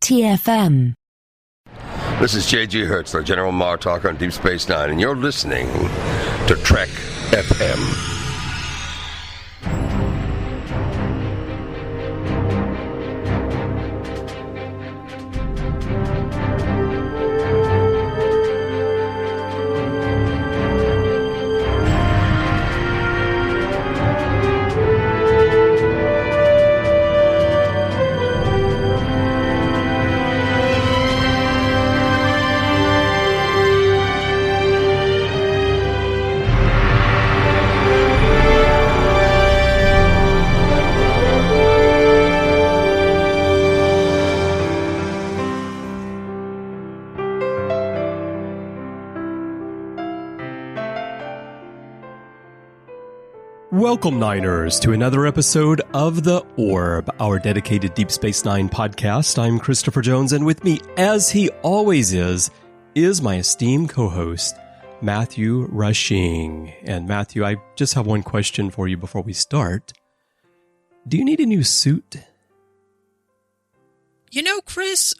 TFM. This is J.G. Hertzler, General Martok on Deep Space Nine, and you're listening to Trek FM. Welcome, Niners, to another episode of The Orb, our dedicated Deep Space Nine podcast. I'm Christopher Jones, and with me, as he always is my esteemed co-host, Matthew Rushing. And Matthew, I just have one question for you before we start. Do you need a new suit? You know, Chris,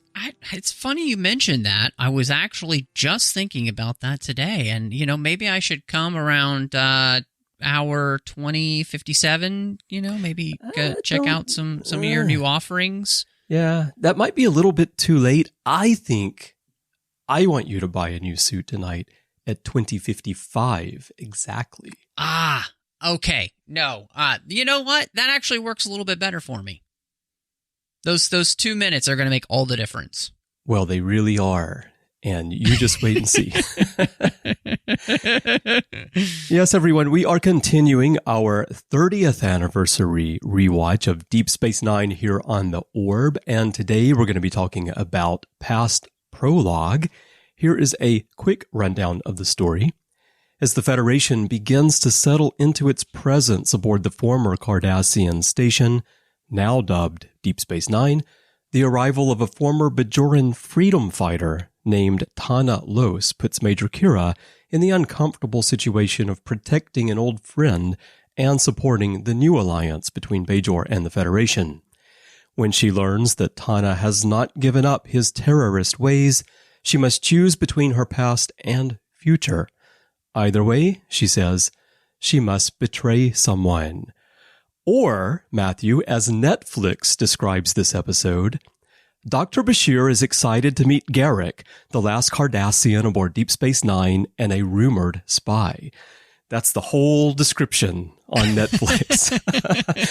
it's funny you mentioned that. I was actually just thinking about that today, and, maybe I should come around hour 2057, maybe check out some of your new offerings. Yeah, that might be a little bit too late. I think I want you to buy a new suit tonight at 2055 exactly. Ah, okay. No, you know what? That actually works a little bit better for me. Those 2 minutes are going to make all the difference. Well, they really are. And you just wait and see. Yes, everyone, we are continuing our 30th anniversary rewatch of Deep Space Nine here on The Orb. And today we're going to be talking about past Prologue. Here is a quick rundown of the story. As the Federation begins to settle into its presence aboard the former Cardassian station, now dubbed Deep Space Nine, the arrival of a former Bajoran freedom fighter named Tahna Los puts Major Kira in the uncomfortable situation of protecting an old friend and supporting the new alliance between Bajor and the Federation. When she learns that Tahna has not given up his terrorist ways, she must choose between her past and future. Either way, she says, she must betray someone. Or, Matthew, as Netflix describes this episode, Dr. Bashir is excited to meet Garak, the last Cardassian aboard Deep Space Nine and a rumored spy. That's the whole description on Netflix.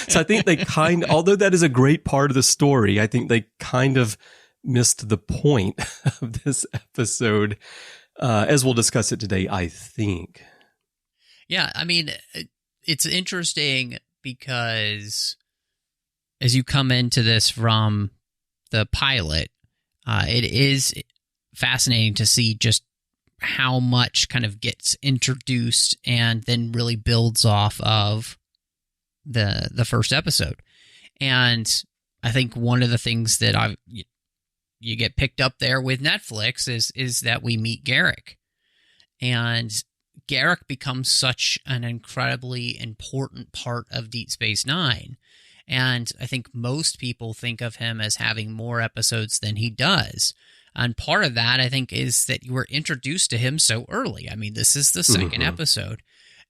So I think although that is a great part of the story, I think they kind of missed the point of this episode, as we'll discuss it today, I think. Yeah, I mean, it's interesting because as you come into this from the pilot, it is fascinating to see just how much kind of gets introduced and then really builds off of the first episode. And I think one of the things that you get picked up there with Netflix is that we meet Garak. And Garak becomes such an incredibly important part of Deep Space Nine. And I think most people think of him as having more episodes than he does. And part of that, I think, is that you were introduced to him so early. I mean, this is the second episode.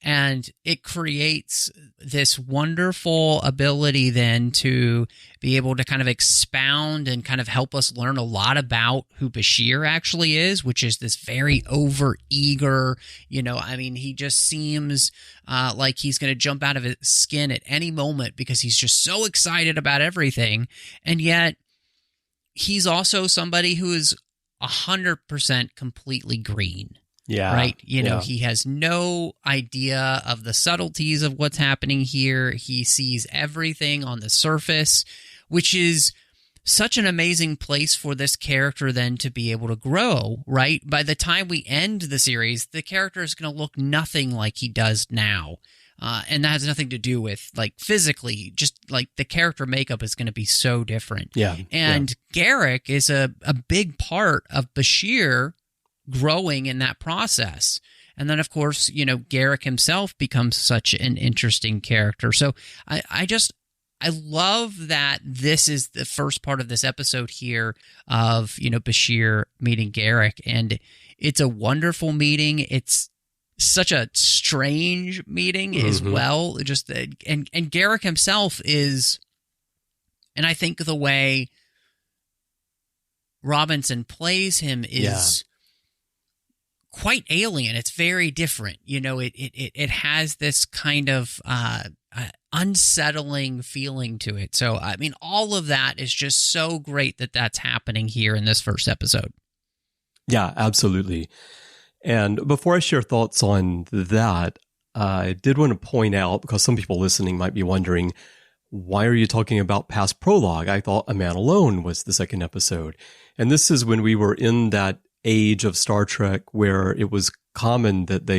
And it creates this wonderful ability then to be able to kind of expound and kind of help us learn a lot about who Bashir actually is, which is this very over-eager, he just seems like he's going to jump out of his skin at any moment because he's just so excited about everything. And yet he's also somebody who is 100% completely green. Yeah. Right. He has no idea of the subtleties of what's happening here. He sees everything on the surface, which is such an amazing place for this character then to be able to grow, right? By the time we end the series, the character is going to look nothing like he does now. And that has nothing to do with, physically, just, the character makeup is going to be so different. Yeah. And Garak is a big part of Bashir growing in that process. And then, of course, Garak himself becomes such an interesting character. So I I love that this is the first part of this episode here of, Bashir meeting Garak, and it's a wonderful meeting. It's such a strange meeting as well. Just and Garak himself is, and I think the way Robinson plays him is quite alien. It's very different. It has this kind of unsettling feeling to it. So, I mean, all of that is just so great that that's happening here in this first episode. Yeah, absolutely. And before I share thoughts on that, I did want to point out, because some people listening might be wondering, why are you talking about past Prologue? I thought A Man Alone was the second episode. And this is when we were in that age of Star Trek where it was common that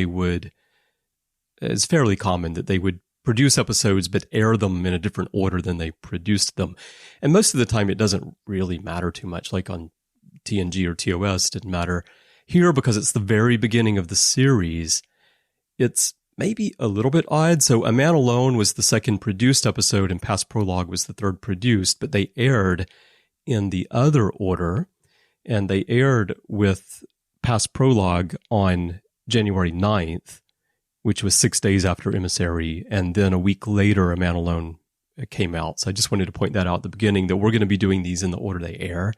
it's fairly common that they would produce episodes but air them in a different order than they produced them. And most of the time it doesn't really matter too much, like on TNG or TOS, didn't matter. Here, because it's the very beginning of the series, it's maybe a little bit odd. So A Man Alone was the second produced episode and Past Prologue was the third produced, but they aired in the other order, and they aired with Past Prologue on January 9th, which was 6 days after Emissary, and then a week later A Man Alone came out. So I just wanted to point that out at the beginning, that we're going to be doing these in the order they air,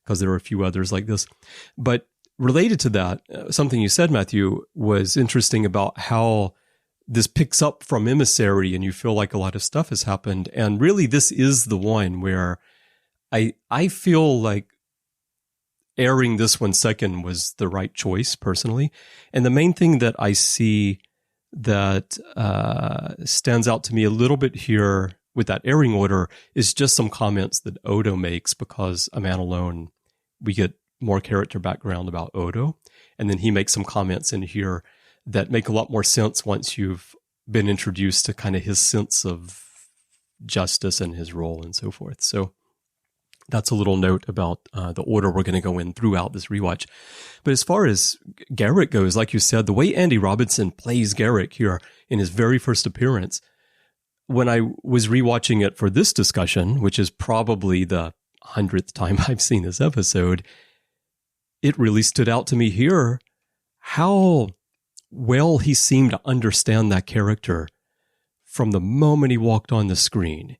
because there are a few others like this. But related to that, something you said, Matthew, was interesting about how this picks up from Emissary and you feel like a lot of stuff has happened. And really, this is the one where I feel like airing this one second was the right choice, personally. And the main thing that I see that stands out to me a little bit here with that airing order is just some comments that Odo makes, because A Man Alone, we get more character background about Odo, and then he makes some comments in here that make a lot more sense once you've been introduced to kind of his sense of justice and his role and so forth. So that's a little note about the order we're going to go in throughout this rewatch. But as far as Garak goes, like you said, the way Andy Robinson plays Garak here in his very first appearance, when I was rewatching it for this discussion, which is probably the 100th time I've seen this episode, it really stood out to me here how well he seemed to understand that character from the moment he walked on the screen.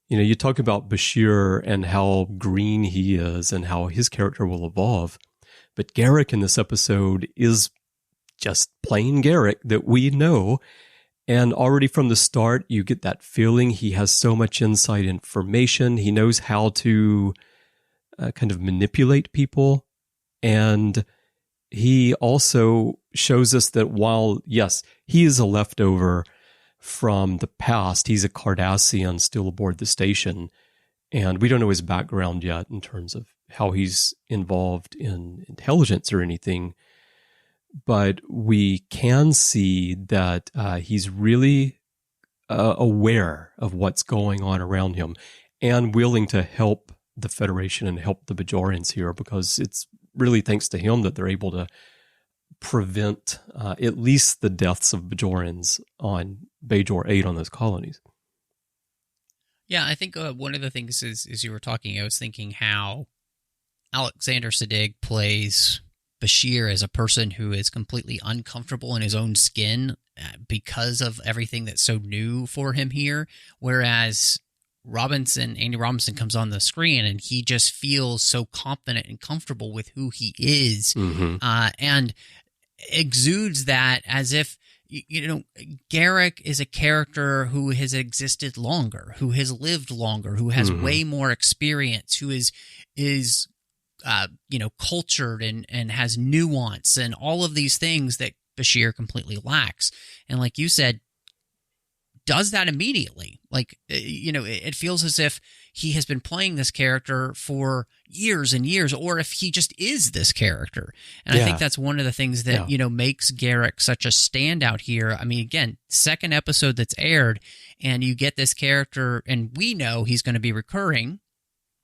You talk about Bashir and how green he is and how his character will evolve. But Garak in this episode is just plain Garak that we know. And already from the start, you get that feeling he has so much inside information. He knows how to kind of manipulate people. And he also shows us that while, yes, he is a leftover from the past, he's a Cardassian still aboard the station. And we don't know his background yet in terms of how he's involved in intelligence or anything. But we can see that he's really aware of what's going on around him and willing to help the Federation and help the Bajorans here, because it's really thanks to him that they're able to prevent at least the deaths of Bajorans on Bajor 8 on those colonies. Yeah, I think one of the things is, as you were talking, I was thinking how Alexander Siddig plays Bashir as a person who is completely uncomfortable in his own skin because of everything that's so new for him here, whereas Andy Robinson comes on the screen and he just feels so confident and comfortable with who he is, and exudes that as if, Garak is a character who has existed longer, who has lived longer, who has way more experience, who is cultured and has nuance and all of these things that Bashir completely lacks. And like you said, does that immediately. Like, it feels as if he has been playing this character for years and years, or if he just is this character. And I think that's one of the things that, makes Garak such a standout here. I mean, again, second episode that's aired, and you get this character, and we know he's going to be recurring.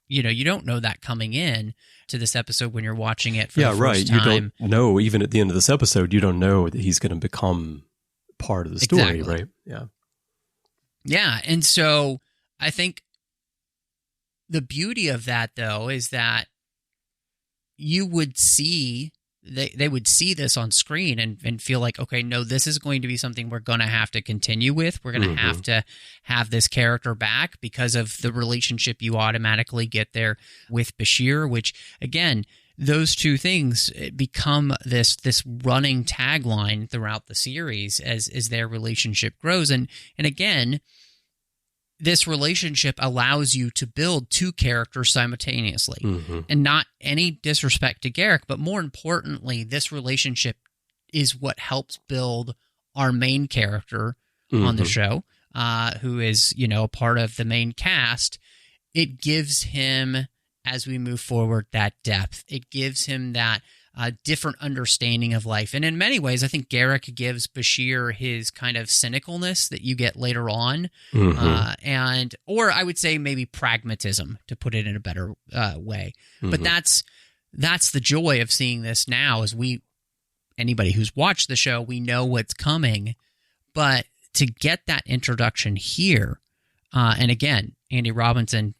You don't know that coming in to this episode when you're watching it for the first time. You don't know, even at the end of this episode, you don't know that he's going to become part of the story, right? Yeah. Yeah, and so I think the beauty of that, though, is that you would see, they would see this on screen and feel like, okay, no, this is going to be something we're going to have to continue with. We're going to have to have this character back because of the relationship you automatically get there with Bashir, which, again, those two things become this running tagline throughout the series as their relationship grows. And again, this relationship allows you to build two characters simultaneously. And not any disrespect to Garak, but more importantly, this relationship is what helps build our main character on the show, who is, a part of the main cast. It gives him, as we move forward, that depth. It gives him that different understanding of life. And in many ways, I think Garak gives Bashir his kind of cynicalness that you get later on. Or I would say maybe pragmatism, to put it in a better way. But that's the joy of seeing this now, is anybody who's watched the show, we know what's coming. But to get that introduction here, and again, Andy Robinson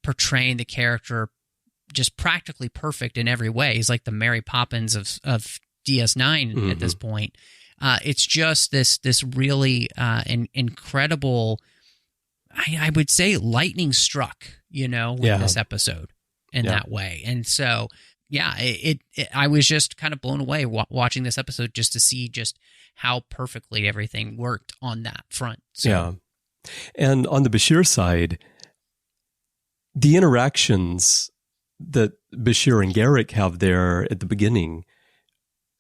portraying the character just practically perfect in every way. He's like the Mary Poppins of DS9 at this point. It's just this really incredible, I would say, lightning struck, with this episode in that way. And so, I was just kind of blown away watching this episode, just to see just how perfectly everything worked on that front. So. Yeah. And on the Bashir side, the interactions that Bashir and Garak have there at the beginning,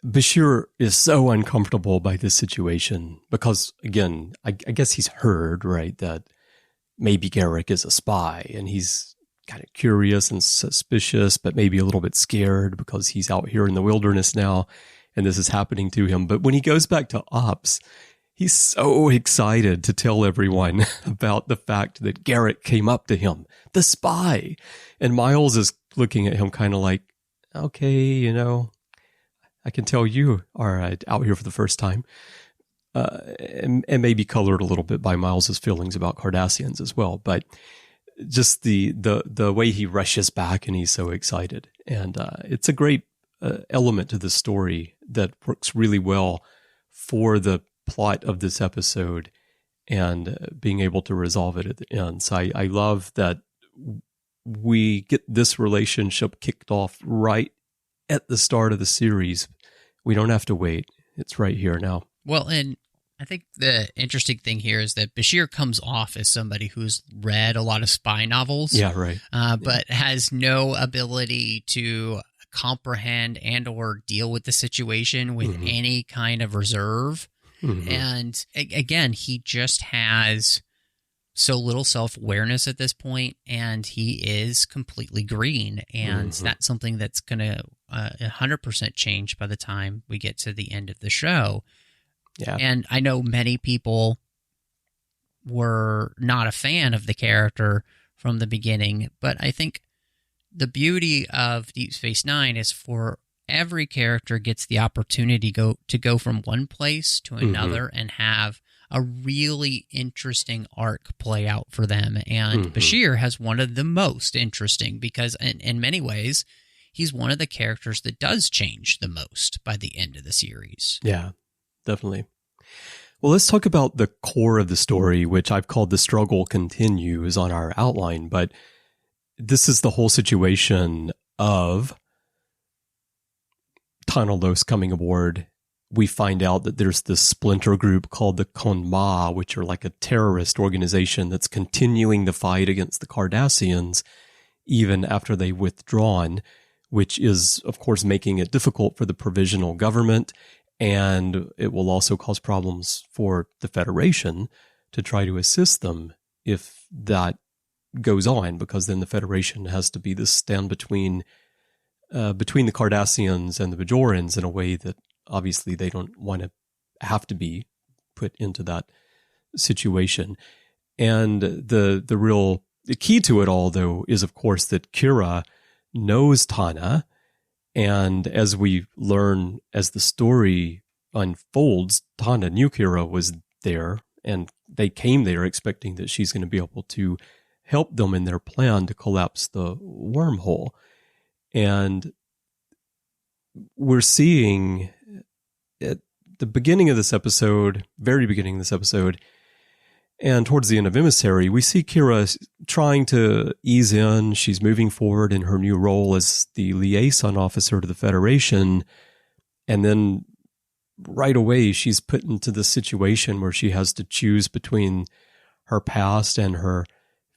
Bashir is so uncomfortable by this situation because, again, I guess he's heard, right, that maybe Garak is a spy, and he's kind of curious and suspicious, but maybe a little bit scared because he's out here in the wilderness now, and this is happening to him. But when he goes back to Ops, he's so excited to tell everyone about the fact that Garak came up to him, the spy. And Miles is looking at him kind of like, okay, I can tell you are out here for the first time. And maybe colored a little bit by Miles's feelings about Cardassians as well. But just the way he rushes back and he's so excited. And it's a great element to the story that works really well for the plot of this episode and being able to resolve it at the end. So I love that we get this relationship kicked off right at the start of the series. We don't have to wait. It's right here now. Well, and I think the interesting thing here is that Bashir comes off as somebody who's read a lot of spy novels. Yeah, right. But has no ability to comprehend and or deal with the situation with any kind of reserve. And again, he just has so little self-awareness at this point, and he is completely green. And that's something that's going to 100% change by the time we get to the end of the show. Yeah. And I know many people were not a fan of the character from the beginning, but I think the beauty of Deep Space Nine is for every character gets the opportunity to go from one place to another and have a really interesting arc play out for them. And Bashir has one of the most interesting, because in many ways, he's one of the characters that does change the most by the end of the series. Yeah, definitely. Well, let's talk about the core of the story, which I've called The Struggle Continues on our outline. But this is the whole situation of Tahna Los coming aboard. We find out that there's this splinter group called the Konma, which are like a terrorist organization that's continuing the fight against the Cardassians even after they've withdrawn, which is, of course, making it difficult for the provisional government, and it will also cause problems for the Federation to try to assist them if that goes on, because then the Federation has to be this stand between the Cardassians and the Bajorans in a way that obviously they don't want to have to be put into that situation. And the key to it all, though, is, of course, that Kira knows Tahna. And as we learn, as the story unfolds, Tahna knew Kira was there and they came there expecting that she's going to be able to help them in their plan to collapse the wormhole. And we're seeing at the beginning of this episode, very beginning of this episode, and towards the end of Emissary, we see Kira trying to ease in. She's moving forward in her new role as the liaison officer to the Federation. And then right away, she's put into the situation where she has to choose between her past and her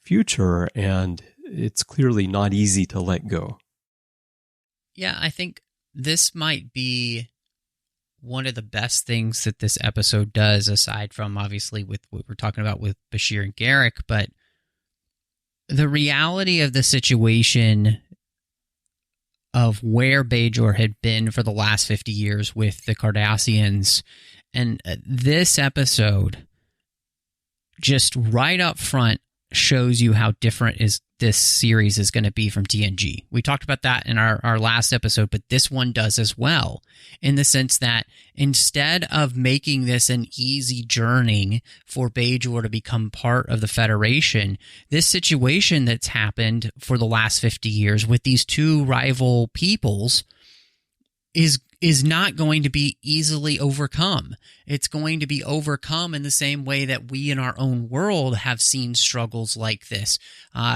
future. And it's clearly not easy to let go. Yeah, I think this might be one of the best things that this episode does, aside from obviously with what we're talking about with Bashir and Garak, but the reality of the situation of where Bajor had been for the last 50 years with the Cardassians. And this episode, just right up front, shows you how different this series is going to be from TNG. We talked about that in our last episode, but this one does as well, in the sense that instead of making this an easy journey for Bajor to become part of the Federation, this situation that's happened for the last 50 years with these two rival peoples is not going to be easily overcome. It's going to be overcome in the same way that we in our own world have seen struggles like this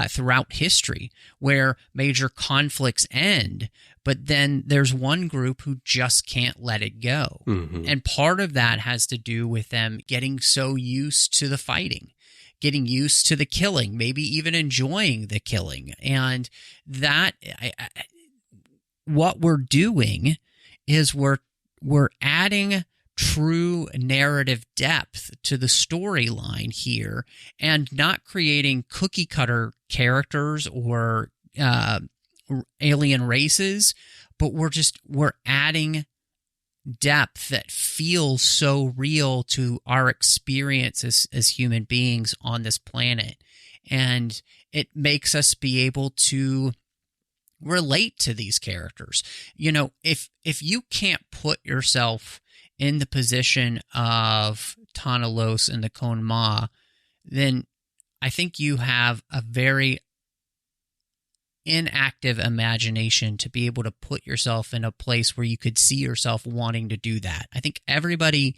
throughout history, where major conflicts end, but then there's one group who just can't let it go. Mm-hmm. And part of that has to do with them getting so used to the fighting, getting used to the killing, maybe even enjoying the killing. And that, what we're doing is we're adding true narrative depth to the storyline here, and not creating cookie cutter characters or alien races, but we're adding depth that feels so real to our experience as human beings on this planet. And it makes us be able to relate to these characters. You know, if you can't put yourself in the position of Tahna Los and the Kon Ma, then I think you have a very inactive imagination to be able to put yourself in a place where you could see yourself wanting to do that. I think everybody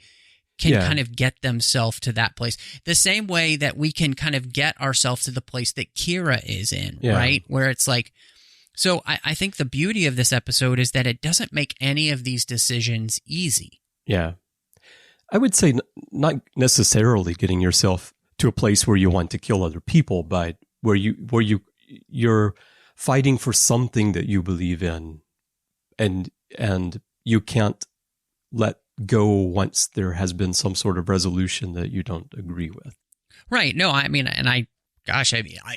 can kind of get themselves to that place. The same way that we can kind of get ourselves to the place that Kira is in, right? Where it's like, so I think the beauty of this episode is that it doesn't make any of these decisions easy. Yeah. I would say not necessarily getting yourself to a place where you want to kill other people, but where you're fighting for something that you believe in, and you can't let go once there has been some sort of resolution that you don't agree with. Right. No, I mean, and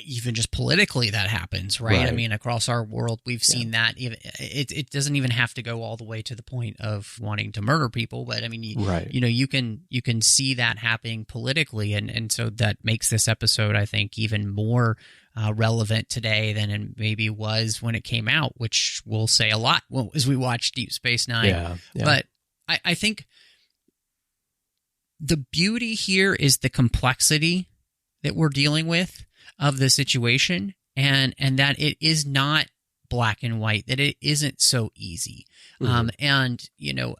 even just politically that happens, right? I mean, across our world, we've seen that. It doesn't even have to go all the way to the point of wanting to murder people, but I mean, you know, you can see that happening politically, and so that makes this episode, I think, even more relevant today than it maybe was when it came out, which we'll say a lot as we watch Deep Space Nine. Yeah. But I think the beauty here is the complexity that we're dealing with of the situation, and that it is not black and white, that it isn't so easy. Mm-hmm. And, you know,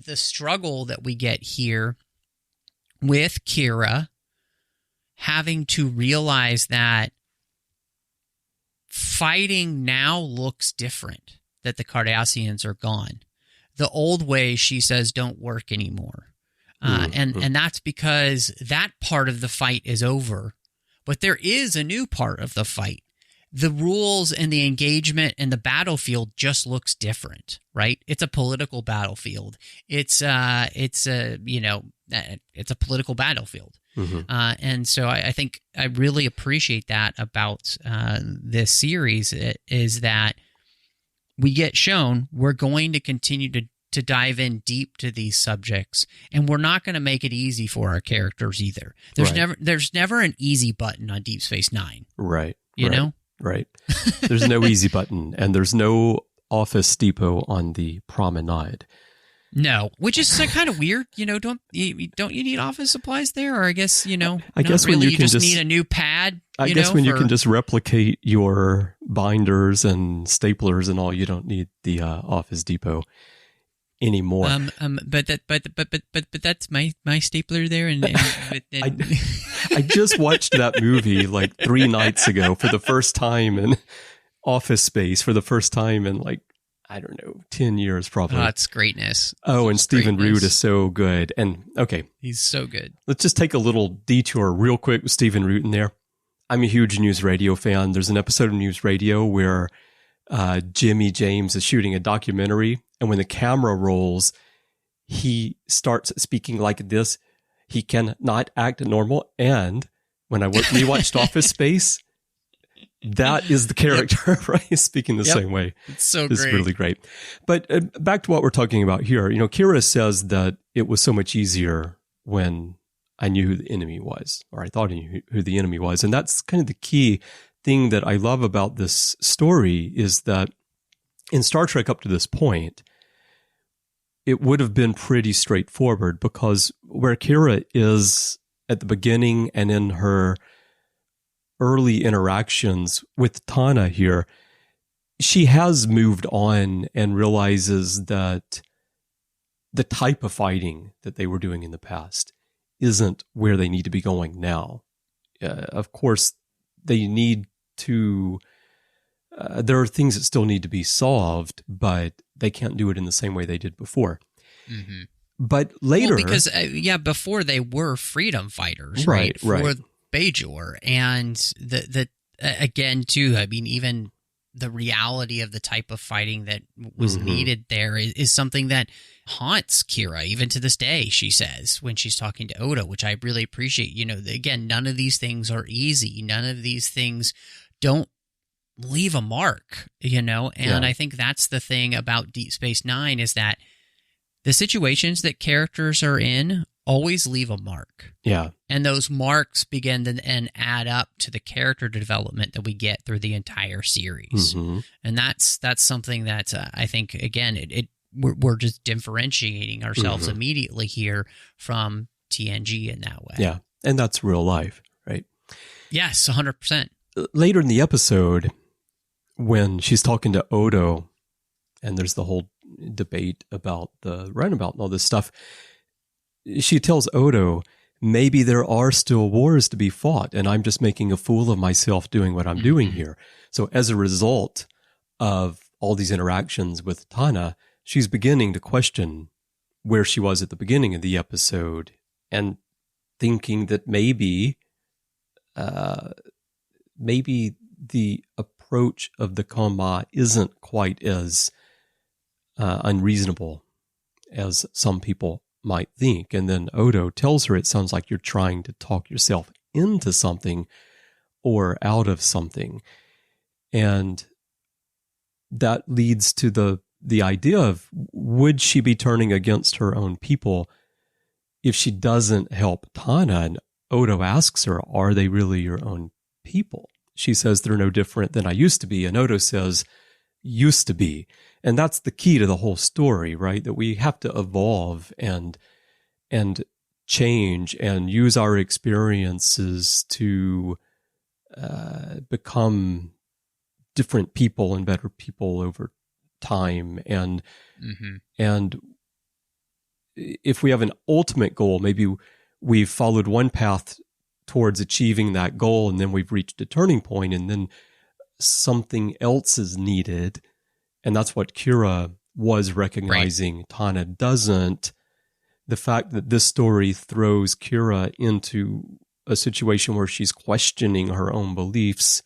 the struggle that we get here with Kira having to realize that fighting now looks different, that the Cardassians are gone. The old way, she says, don't work anymore. And that's because that part of the fight is over, but there is a new part of the fight. The rules and the engagement and the battlefield just looks different, right? It's a political battlefield. It's a political battlefield. Mm-hmm. And so I think I really appreciate that about this series, is that we get shown we're going to continue to dive in deep to these subjects, and we're not going to make it easy for our characters either. There's never an easy button on Deep Space Nine. Right. You know? Right. There's no easy button, and there's no Office Depot on the promenade. No, which is kind of weird. Don't you need office supplies there? Or I guess, I guess when really, you can just need a new pad. I guess when you can just replicate your binders and staplers and all, you don't need the Office Depot anymore. But that's my stapler there, and I just watched that movie like 3 nights ago for the first time in Office Space for the first time in like, I don't know, 10 years probably. Oh, it's greatness. Oh, and Stephen Root is so good. And okay, he's so good. Let's just take a little detour real quick with Stephen Root in there. I'm a huge News Radio fan. There's an episode of News Radio where Jimmy James is shooting a documentary, and when the camera rolls, he starts speaking like this. He cannot act normal. And when I rewatched Office Space, that is the character, right? He's speaking the same way. It's so great. It's really great. But back to what we're talking about here. Kira says that it was so much easier when I knew who the enemy was, or I thought I knew who the enemy was. And that's kind of the key thing that I love about this story is that in Star Trek up to this point, it would have been pretty straightforward because where Kira is at the beginning and in her early interactions with Tahna here, she has moved on and realizes that the type of fighting that they were doing in the past isn't where they need to be going now. Of course, they need to, there are things that still need to be solved, but they can't do it in the same way they did before. Mm-hmm. But later... Well, because, before they were freedom fighters, right? For Bajor. And the again, too, I mean, even the reality of the type of fighting that was needed there is something that haunts Kira, even to this day, she says, when she's talking to Odo, which I really appreciate. Again, none of these things are easy. None of these things don't leave a mark, And I think that's the thing about Deep Space Nine is that the situations that characters are in always leave a mark. Yeah. And those marks begin to and add up to the character development that we get through the entire series. Mm-hmm. And that's something that I think, again, we're just differentiating ourselves immediately here from TNG in that way. Yeah. And that's real life, right? Yes, 100%. Later in the episode, when she's talking to Odo, and there's the whole debate about the runabout and all this stuff, she tells Odo, maybe there are still wars to be fought, and I'm just making a fool of myself doing what I'm doing here. So as a result of all these interactions with Tahna, she's beginning to question where she was at the beginning of the episode and thinking that maybe the approach of the combat isn't quite as unreasonable as some people might think. And then Odo tells her, it sounds like you're trying to talk yourself into something or out of something. And that leads to the idea of, would she be turning against her own people if she doesn't help Tahna? And Odo asks her, are they really your own people? She says, they're no different than I used to be. And Odo says, used to be. And that's the key to the whole story, right? That we have to evolve and change and use our experiences to become different people and better people over time. And if we have an ultimate goal, maybe we've followed one path towards achieving that goal, and then we've reached a turning point, and then something else is needed. And that's what Kira was recognizing. Right. Tahna doesn't. The fact that this story throws Kira into a situation where she's questioning her own beliefs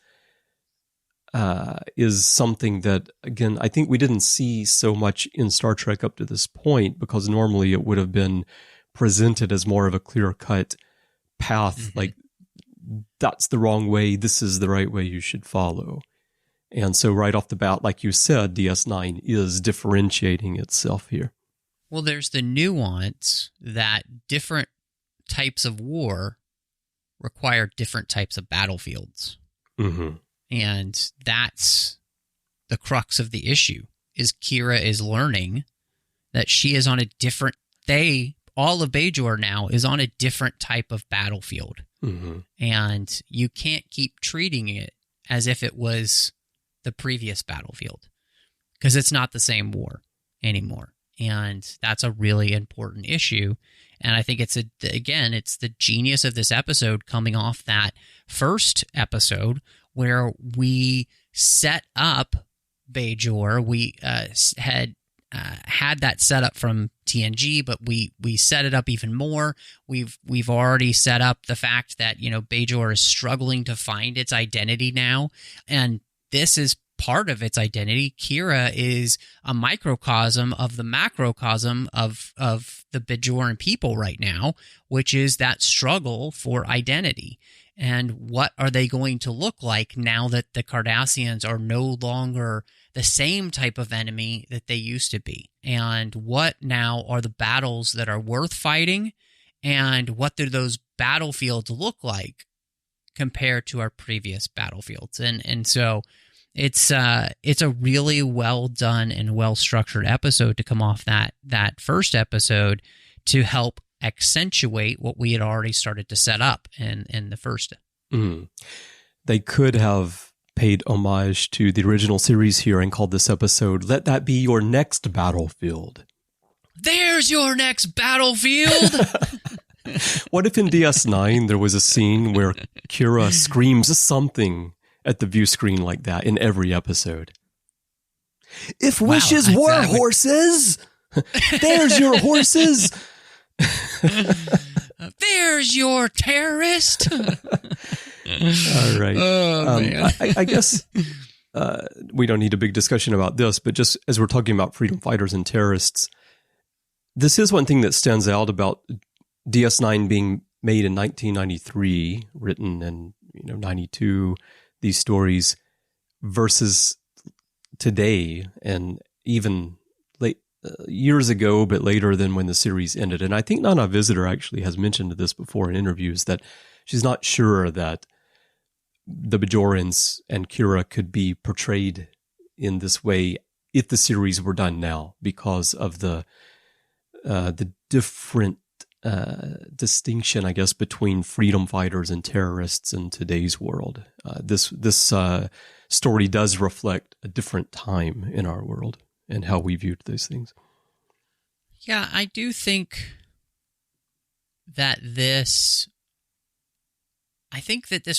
is something that, again, I think we didn't see so much in Star Trek up to this point, because normally it would have been presented as more of a clear-cut path, like, that's the wrong way, this is the right way you should follow. And so right off the bat, like you said, DS9 is differentiating itself here. Well, there's the nuance that different types of war require different types of battlefields. Mm-hmm. And that's the crux of the issue, is Kira is learning that she is on a different, all of Bajor now is on a different type of battlefield. Mm-hmm. And you can't keep treating it as if it was the previous battlefield, because it's not the same war anymore. And that's a really important issue. And I think it's the genius of this episode coming off that first episode where we set up Bajor. We had that set up from TNG, but we set it up even more. We've already set up the fact that, Bajor is struggling to find its identity now, and this is part of its identity. Kira is a microcosm of the macrocosm of the Bajoran people right now, which is that struggle for identity. And what are they going to look like now that the Cardassians are no longer the same type of enemy that they used to be? And what now are the battles that are worth fighting? And what do those battlefields look like compared to our previous battlefields? And so it's a really well done and well structured episode to come off that first episode to help accentuate what we had already started to set up in the first. Mm. They could have paid homage to the original series here and called this episode, "Let That Be Your Next Battlefield." There's your next battlefield! What if in DS9 there was a scene where Kira screams something at the view screen like that in every episode? If wishes were horses, there's your horses. There's your terrorist. All right. Oh, man. I guess we don't need a big discussion about this, but just as we're talking about freedom fighters and terrorists, this is one thing that stands out about DS9 being made in 1993, written in 92, these stories, versus today and even years ago, but later than when the series ended. And I think Nana Visitor actually has mentioned this before in interviews, that she's not sure that the Bajorans and Kira could be portrayed in this way if the series were done now, because of the different distinction, I guess, between freedom fighters and terrorists in today's world. This story does reflect a different time in our world and how we viewed those things. Yeah, I do think that this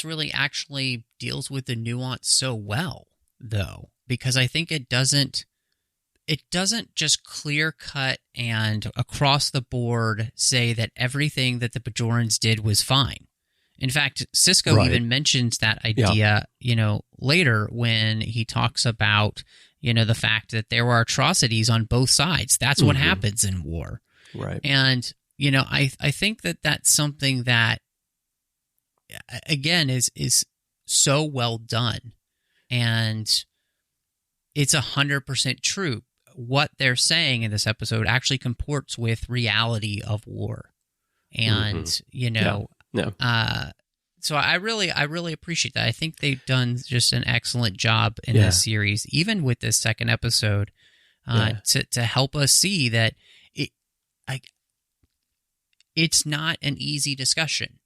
really actually deals with the nuance so well, though, because I think it doesn't just clear cut and across the board say that everything that the Bajorans did was fine. In fact, Sisko even mentions that idea, later when he talks about, the fact that there were atrocities on both sides. That's what happens in war. Right. And, I think that that's something that, again, is so well done. And it's 100% true. What they're saying in this episode actually comports with reality of war. And, so I really appreciate that. I think they've done just an excellent job in this series, even with this second episode, to help us see that it's not an easy discussion.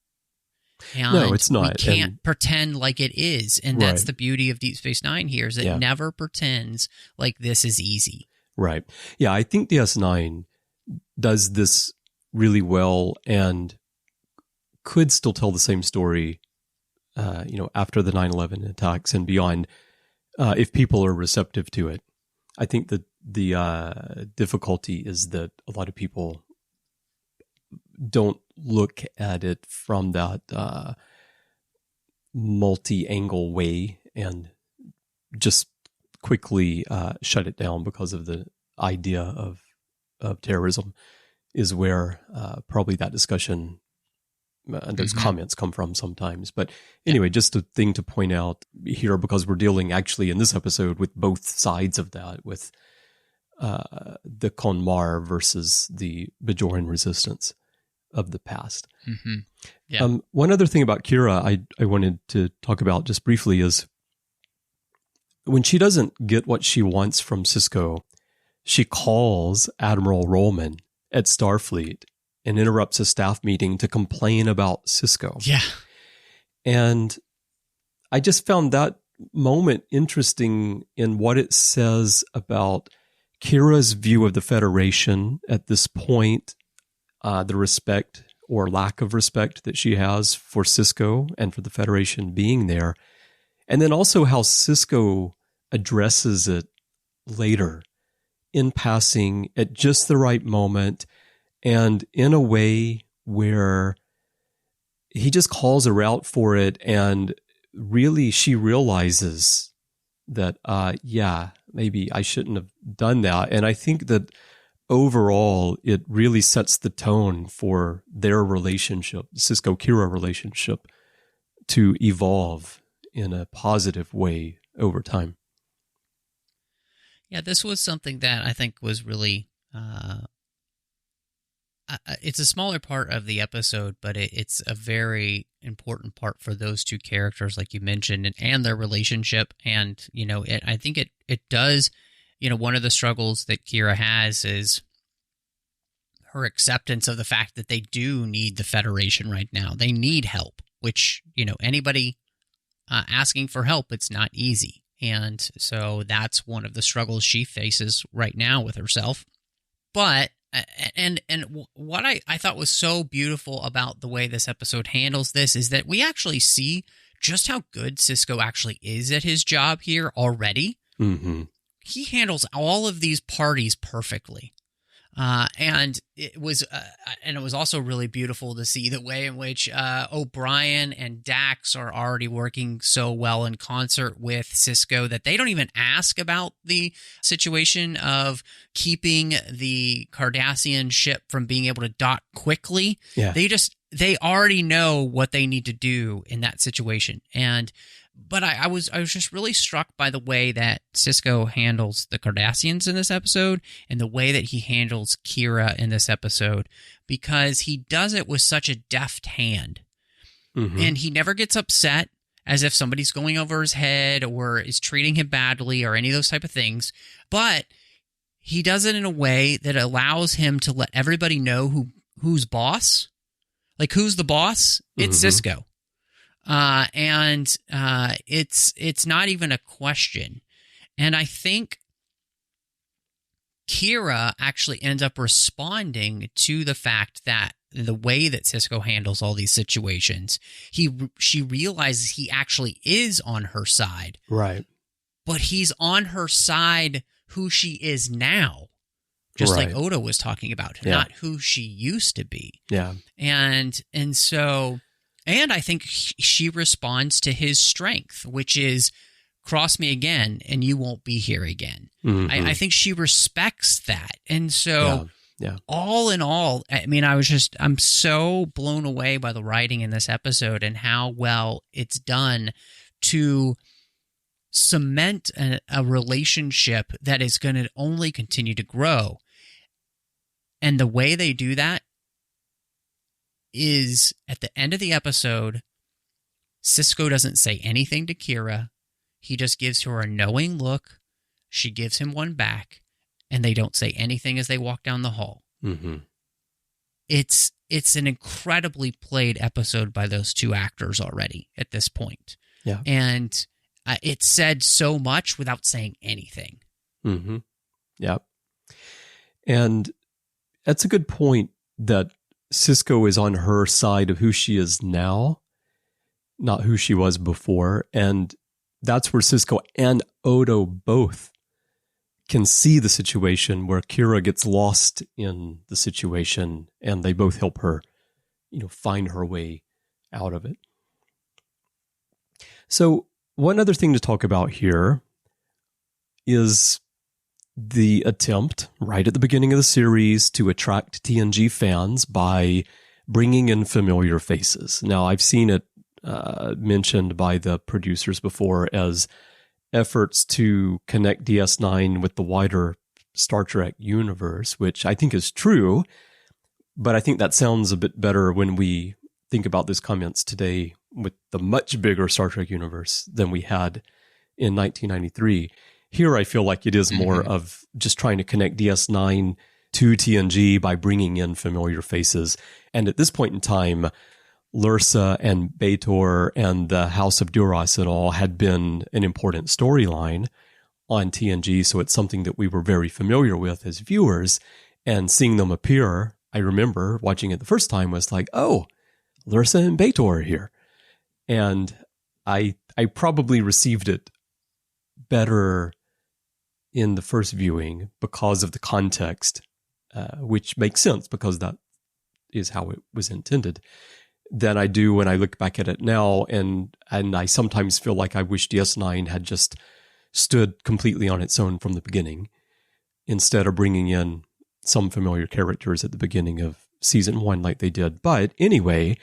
And no, it's not. We can't pretend like it is. And that's the beauty of Deep Space Nine here, is it never pretends like this is easy. Right. Yeah, I think DS9 does this really well and could still tell the same story, after the 9/11 attacks and beyond, if people are receptive to it. I think that the difficulty is that a lot of people don't look at it from that multi-angle way and just quickly shut it down because of the idea of terrorism, is where probably that discussion and those comments come from sometimes. But anyway, just a thing to point out here, because we're dealing actually in this episode with both sides of that, with the Konmar versus the Bajoran resistance of the past. Mm-hmm. Yeah. One other thing about Kira I wanted to talk about just briefly is when she doesn't get what she wants from Sisko, she calls Admiral Rollman at Starfleet and interrupts a staff meeting to complain about Sisko. Yeah. And I just found that moment interesting in what it says about Kira's view of the Federation at this point, the respect or lack of respect that she has for Sisko and for the Federation being there. And then also how Sisko addresses it later in passing at just the right moment and in a way where he just calls her out for it, and really she realizes that, maybe I shouldn't have done that. And I think that overall, it really sets the tone for their relationship, Sisko-Kira relationship, to evolve in a positive way over time. Yeah, this was something that I think was really... it's a smaller part of the episode, but it's a very important part for those two characters, like you mentioned, and their relationship. And, I think it does, one of the struggles that Kira has is her acceptance of the fact that they do need the Federation right now. They need help, which, anybody asking for help, it's not easy. And so that's one of the struggles she faces right now with herself. But and what I thought was so beautiful about the way this episode handles this is that we actually see just how good Sisko actually is at his job here already. Mm-hmm. He handles all of these parties perfectly. And it was also really beautiful to see the way in which O'Brien and Dax are already working so well in concert with Sisko that they don't even ask about the situation of keeping the Cardassian ship from being able to dock quickly. Yeah. They already know what they need to do in that situation. But I was just really struck by the way that Sisko handles the Cardassians in this episode and the way that he handles Kira in this episode, because he does it with such a deft hand. Mm-hmm. And he never gets upset as if somebody's going over his head or is treating him badly or any of those type of things. But he does it in a way that allows him to let everybody know who's boss. Like, who's the boss? It's Sisko. It's not even a question. And I think Kira actually ends up responding to the fact that the way that Sisko handles all these situations, she realizes he actually is on her side. Right. But he's on her side who she is now. Just like Odo was talking about, not who she used to be. Yeah. And I think she responds to his strength, which is cross me again and you won't be here again. Mm-hmm. I think she respects that. And so all in all, I mean, I'm so blown away by the writing in this episode and how well it's done to cement a relationship that is going to only continue to grow. And the way they do that is at the end of the episode, Sisko doesn't say anything to Kira. He just gives her a knowing look. She gives him one back, and they don't say anything as they walk down the hall. Mm-hmm. It's an incredibly played episode by those two actors already at this point. Yeah. And it said so much without saying anything. Mm-hmm. Yep. And that's a good point that Sisko is on her side of who she is now, not who she was before. And that's where Sisko and Odo both can see the situation where Kira gets lost in the situation, and they both help her, find her way out of it. So one other thing to talk about here is the attempt right at the beginning of the series to attract TNG fans by bringing in familiar faces. Now, I've seen it mentioned by the producers before as efforts to connect DS9 with the wider Star Trek universe, which I think is true, but I think that sounds a bit better when we think about those comments today with the much bigger Star Trek universe than we had in 1993. Here, I feel like it is more of just trying to connect DS9 to TNG by bringing in familiar faces. And at this point in time, Lursa and Bajor and the House of Duras and all had been an important storyline on TNG, so it's something that we were very familiar with as viewers. And seeing them appear, I remember watching it the first time was like, oh, Lursa and Bajor are here. And I probably received it better in the first viewing because of the context, which makes sense because that is how it was intended, than I do when I look back at it now. And I sometimes feel like I wish DS9 had just stood completely on its own from the beginning, instead of bringing in some familiar characters at the beginning of season 1 like they did. But anyway,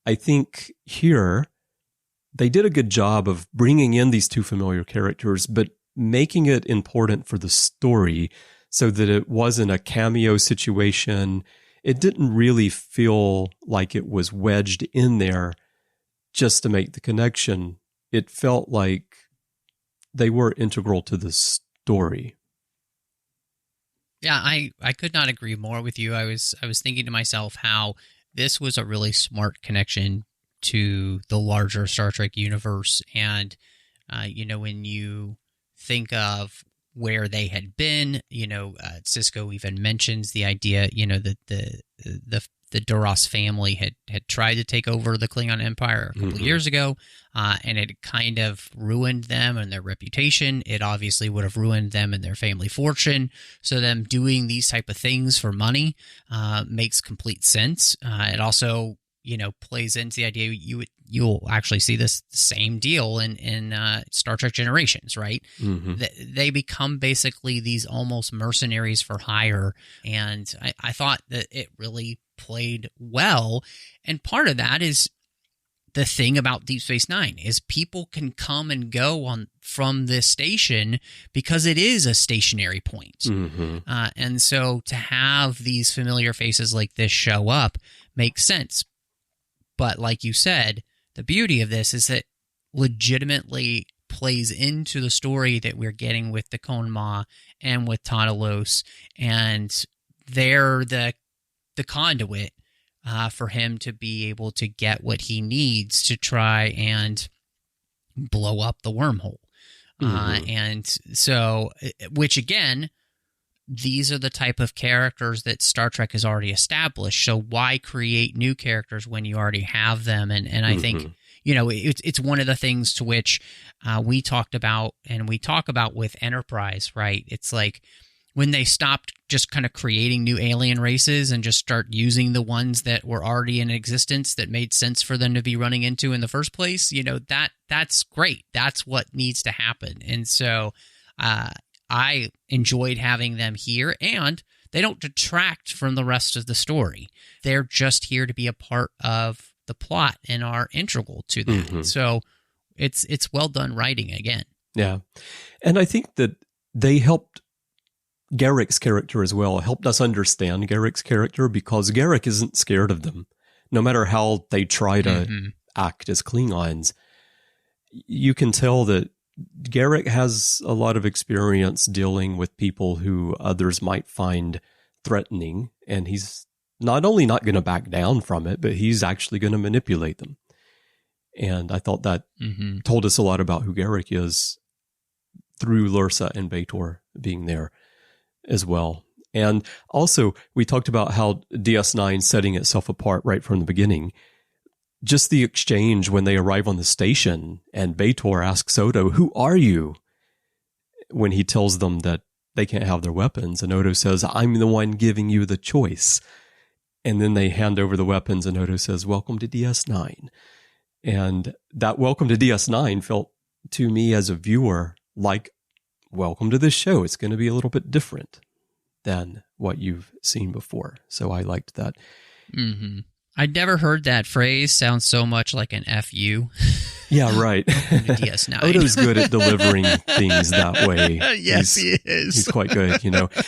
I think here they did a good job of bringing in these two familiar characters, but making it important for the story so that it wasn't a cameo situation. It didn't really feel like it was wedged in there just to make the connection. It felt like they were integral to the story. Yeah, I could not agree more with you. I was thinking to myself how this was a really smart connection to the larger Star Trek universe. And, when you think of where they had been, Sisko even mentions the idea, that the Duras family had tried to take over the Klingon Empire a couple of years ago, and it kind of ruined them and their reputation. It obviously would have ruined them and their family fortune. So them doing these type of things for money makes complete sense. It also, plays into the idea you'll actually see this same deal in Star Trek Generations, right? They become basically these almost mercenaries for hire, and I thought that it really played well. And part of that is the thing about Deep Space Nine is people can come and go from this station because it is a stationary point. And so to have these familiar faces like this show up makes sense. But like you said, the beauty of this is that legitimately plays into the story that we're getting with the Konma and with Tahna Los, and they're the conduit for him to be able to get what he needs to try and blow up the wormhole. And so, which again, these are the type of characters that Star Trek has already established. So why create new characters when you already have them? And I think, it's one of the things to which we talked about and we talk about with Enterprise, right? It's like when they stopped just kind of creating new alien races and just start using the ones that were already in existence that made sense for them to be running into in the first place, that's great. That's what needs to happen. And so I enjoyed having them here, and they don't detract from the rest of the story. They're just here to be a part of the plot and are integral to that. So it's well done writing again. Yeah. And I think that they helped Garak's character as well, helped us understand Garak's character, because Garak isn't scared of them. No matter how they try to act as Klingons, you can tell that Garak has a lot of experience dealing with people who others might find threatening, and he's not only not going to back down from it, but he's actually going to manipulate them. And I thought that told us a lot about who Garak is through Lursa and Bajor being there as well. And also, we talked about how DS9 setting itself apart right from the beginning. Just the exchange when they arrive on the station and Bajor asks Odo, "Who are you?" when he tells them that they can't have their weapons. And Odo says, "I'm the one giving you the choice." And then they hand over the weapons and Odo says, "Welcome to DS9." And that welcome to DS9 felt to me as a viewer like, welcome to this show. It's going to be a little bit different than what you've seen before. So I liked that. I'd never heard that phrase sound so much like an FU. Yeah, right. DS9. Odo's good at delivering things that way. Yes, he is. He's quite good,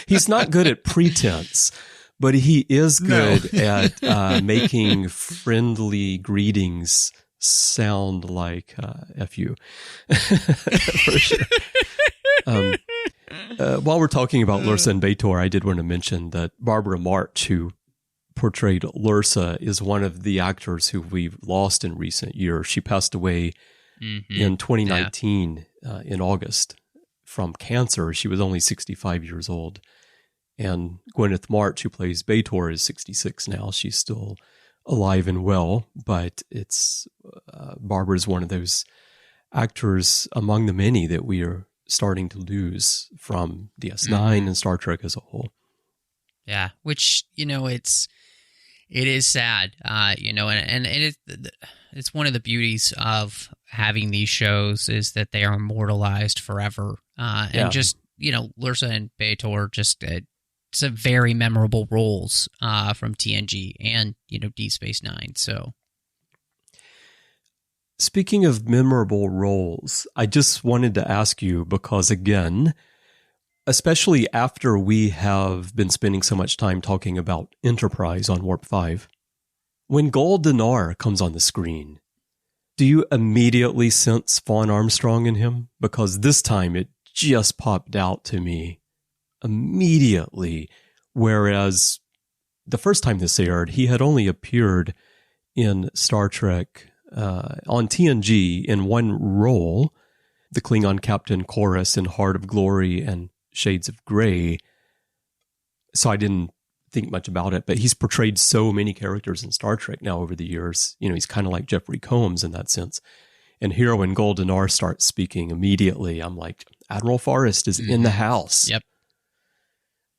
He's not good at pretense, but he is good at making friendly greetings sound like FU. For sure. While we're talking about Lursa and Bajor, I did want to mention that Barbara March, who portrayed Lursa, is one of the actors who we've lost in recent years. She passed away in 2019 in August from cancer. She was only 65 years old. And Gwyneth March, who plays Bajor, is 66 now. She's still alive and well, but it's Barbara's one of those actors among the many that we are starting to lose from DS9 and Star Trek as a whole. Yeah, which, it is sad, and it's one of the beauties of having these shows is that they are immortalized forever. And just, Lursa and Bajor, just some very memorable roles from TNG and, Deep Space Nine. So, speaking of memorable roles, I just wanted to ask you, because again, especially after we have been spending so much time talking about Enterprise on Warp 5, when Gul Dunar comes on the screen, do you immediately sense Vaughn Armstrong in him? Because this time it just popped out to me immediately, whereas the first time this aired, he had only appeared in Star Trek on TNG in one role, the Klingon Captain Chorus in Heart of Glory and Shades of Grey. So I didn't think much about it, but he's portrayed so many characters in Star Trek now over the years. He's kind of like Jeffrey Combs in that sense. And here when Gul Dunar starts speaking immediately, I'm like, Admiral Forrest is in the house. Yep.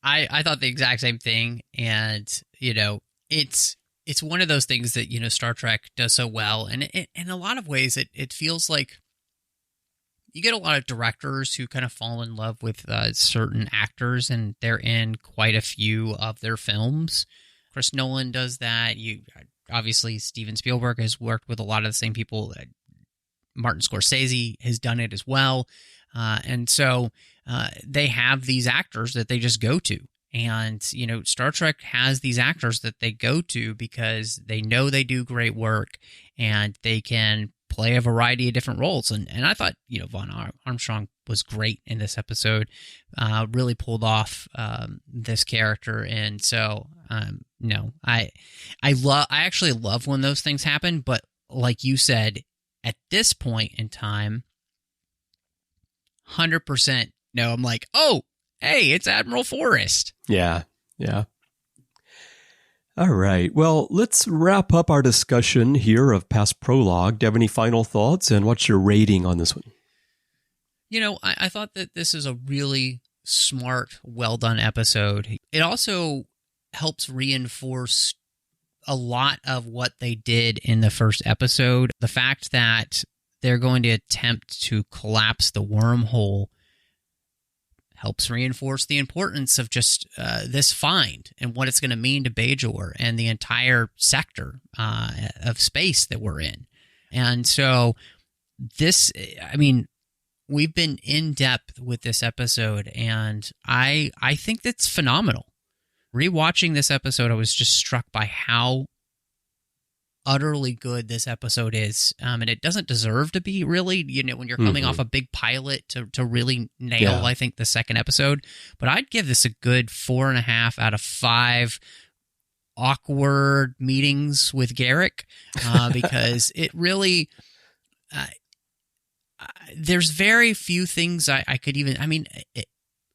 I thought the exact same thing. And, it's one of those things that, Star Trek does so well. And in a lot of ways, it feels like you get a lot of directors who kind of fall in love with certain actors, and they're in quite a few of their films. Chris Nolan does that. Obviously, Steven Spielberg has worked with a lot of the same people. Martin Scorsese has done it as well. And so they have these actors that they just go to. And, Star Trek has these actors that they go to because they know they do great work and they can play a variety of different roles. And I thought, Vaughn Armstrong was great in this episode, really pulled off this character. And so, I actually love when those things happen. But like you said, at this point in time, 100% no, I'm like, oh, hey, it's Admiral Forrest. Yeah. All right. Well, let's wrap up our discussion here of past Prologue. Do you have any final thoughts, and what's your rating on this one? I thought that this is a really smart, well-done episode. It also helps reinforce a lot of what they did in the first episode. The fact that they're going to attempt to collapse the wormhole helps reinforce the importance of just this find and what it's going to mean to Bajor and the entire sector of space that we're in. And so we've been in depth with this episode, and I think that's phenomenal. Rewatching this episode, I was just struck by how utterly good this episode is. And it doesn't deserve to be, really, when you're coming off a big pilot to really nail, I think, the second episode. But I'd give this a good 4.5 out of 5 awkward meetings with Garak, because it really, there's very few things I could even,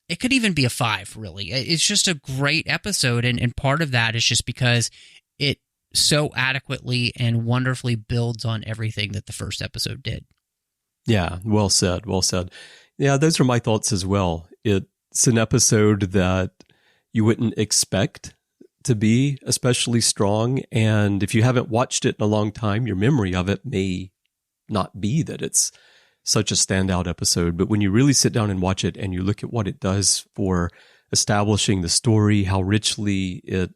it could even be a 5, really. It's just a great episode. And part of that is just because it so adequately and wonderfully builds on everything that the first episode did. Yeah, well said. Yeah, those are my thoughts as well. It's an episode that you wouldn't expect to be especially strong, and if you haven't watched it in a long time, your memory of it may not be that it's such a standout episode. But when you really sit down and watch it and you look at what it does for establishing the story, how richly it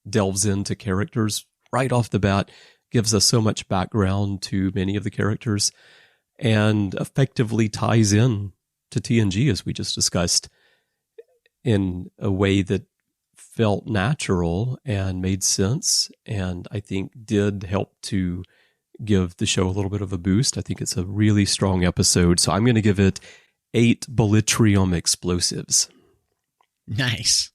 delves into characters right off the bat, gives us so much background to many of the characters, and effectively ties in to TNG, as we just discussed, in a way that felt natural and made sense, and I think did help to give the show a little bit of a boost. I think it's a really strong episode, so I'm going to give it 8 Bellitrium explosives. Nice.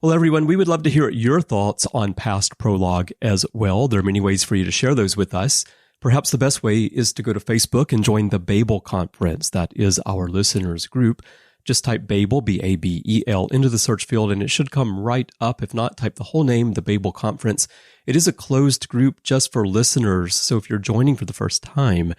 Well, everyone, we would love to hear your thoughts on past Prologue as well. There are many ways for you to share those with us. Perhaps the best way is to go to Facebook and join the Babel Conference. That is our listeners group. Just type Babel, B-A-B-E-L, into the search field, and it should come right up. If not, type the whole name, the Babel Conference. It is a closed group just for listeners, so if you're joining for the first time,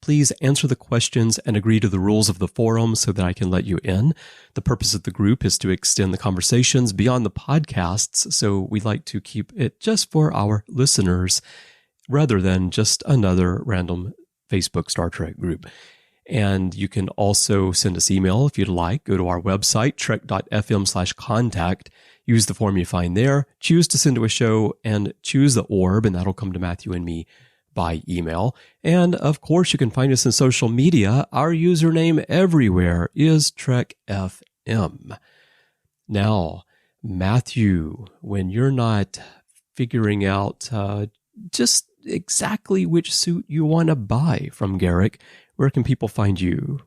please answer the questions and agree to the rules of the forum so that I can let you in. The purpose of the group is to extend the conversations beyond the podcasts, so we like to keep it just for our listeners rather than just another random Facebook Star Trek group. And you can also send us email if you'd like. Go to our website, trek.fm/contact. Use the form you find there. Choose to send to a show and choose the orb, and that'll come to Matthew and me by email. And of course, you can find us in social media. Our username everywhere is TrekFM. Now, Matthew, when you're not figuring out just exactly which suit you want to buy from Garak, where can people find you?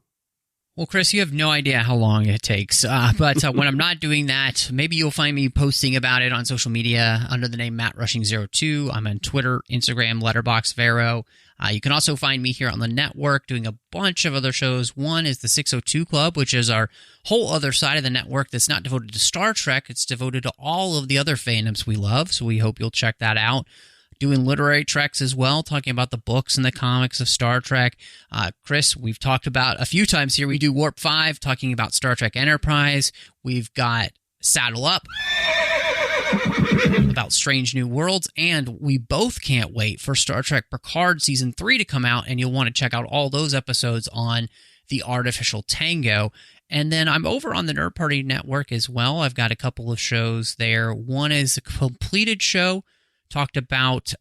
Well, Chris, you have no idea how long it takes. But when I'm not doing that, maybe you'll find me posting about it on social media under the name MattRushing02. I'm on Twitter, Instagram, Letterboxd, Vero. You can also find me here on the network doing a bunch of other shows. One is the 602 Club, which is our whole other side of the network that's not devoted to Star Trek. It's devoted to all of the other fandoms we love, so we hope you'll check that out. Doing literary treks as well, talking about the books and the comics of Star Trek. Chris, we've talked about a few times here. We do Warp 5, talking about Star Trek Enterprise. We've got Saddle Up, about Strange New Worlds. And we both can't wait for Star Trek Picard Season 3 to come out. And you'll want to check out all those episodes on the Artificial Tango. And then I'm over on the Nerd Party Network as well. I've got a couple of shows there. One is a completed show. Talked about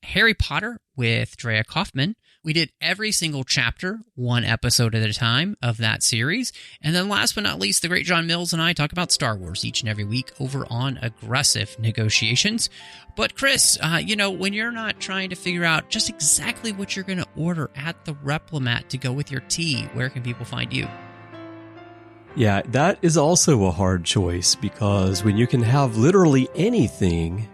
Harry Potter with Drea Kaufman. We did every single chapter, one episode at a time of that series. And then last but not least, the great John Mills and I talk about Star Wars each and every week over on Aggressive Negotiations. But Chris, when you're not trying to figure out just exactly what you're going to order at the Replimat to go with your tea, where can people find you? Yeah, that is also a hard choice because when you can have literally anything,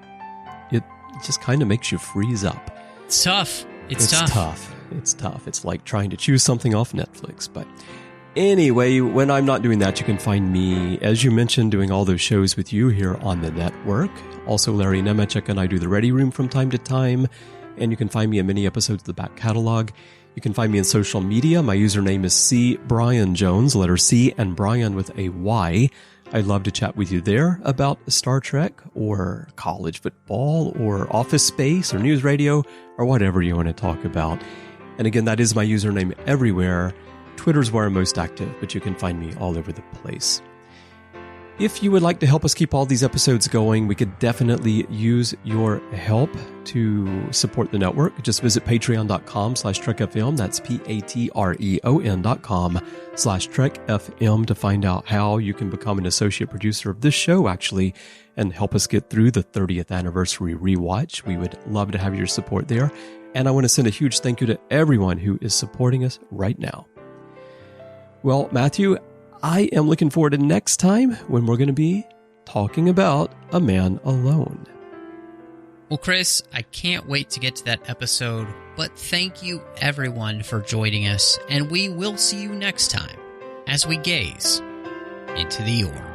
it just kind of makes you freeze up. It's tough. It's tough. It's tough. It's like trying to choose something off Netflix. But anyway, when I'm not doing that, you can find me, as you mentioned, doing all those shows with you here on the network. Also, Larry Nemechek and I do the Ready Room from time to time. And you can find me in many episodes of the back catalog. You can find me in social media. My username is C. Bryan Jones, letter C and Bryan with a Y. I'd love to chat with you there about Star Trek or college football or Office Space or news radio or whatever you want to talk about. And again, that is my username everywhere. Twitter's where I'm most active, but you can find me all over the place. If you would like to help us keep all these episodes going, we could definitely use your help to support the network. Just visit patreon.com/trekfm. That's patreon.com/trekfm to find out how you can become an associate producer of this show, actually, and help us get through the 30th anniversary rewatch. We would love to have your support there. And I want to send a huge thank you to everyone who is supporting us right now. Well, Matthew, I am looking forward to next time when we're going to be talking about A Man Alone. Well, Chris, I can't wait to get to that episode, but thank you everyone for joining us, and we will see you next time as we gaze into the orb.